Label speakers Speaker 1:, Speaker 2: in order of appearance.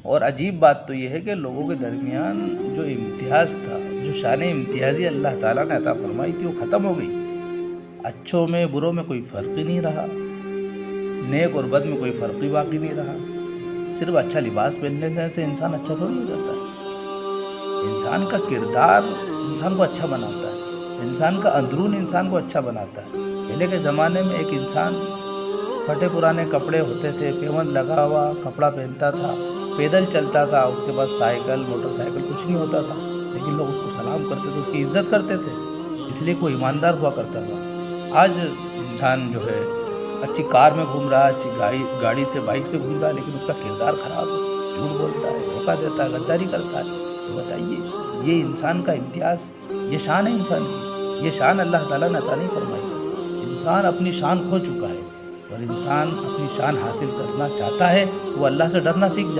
Speaker 1: اور عجیب بات تو یہ ہے کہ لوگوں کے درمیان جو امتیاز تھا، جو شان امتیازی اللہ تعالیٰ نے عطا فرمائی تھی، وہ ختم ہو گئی۔ اچھوں میں بروں میں کوئی فرق ہی نہیں رہا، نیک اور بد میں کوئی فرق ہی باقی نہیں رہا۔ صرف اچھا لباس پہننے سے انسان اچھا تھوڑی ہو جاتا ہے۔ انسان کا کردار انسان کو اچھا بناتا ہے، انسان کا اندرون انسان کو اچھا بناتا ہے۔ پہلے کے زمانے میں ایک انسان پھٹے پرانے کپڑے ہوتے تھے، پیوند لگا ہوا کپڑا پہنتا تھا، پیدل چلتا تھا، اس کے بعد سائیکل موٹر سائیکل کچھ نہیں ہوتا تھا، لیکن لوگ اس کو سلام کرتے تھے، اس کی عزت کرتے تھے، اس لیے کوئی ایماندار ہوا کرتا تھا۔ آج انسان جو ہے اچھی کار میں گھوم رہا ہے، اچھی گاڑی سے بائک سے گھوم رہا ہے، لیکن اس کا کردار خراب ہے، جھوٹ بولتا ہے، دھوکہ دیتا ہے، غداری کرتا ہے۔ تو بتائیے یہ انسان کا امتیاز، یہ شان ہے انسان کی؟ یہ شان اللہ تعالیٰ نے عطا نہیں فرمائی۔ انسان اپنی شان کھو چکا ہے، اور انسان اپنی شان حاصل کرنا چاہتا ہے وہ اللہ سے ڈرنا سیکھ جائے۔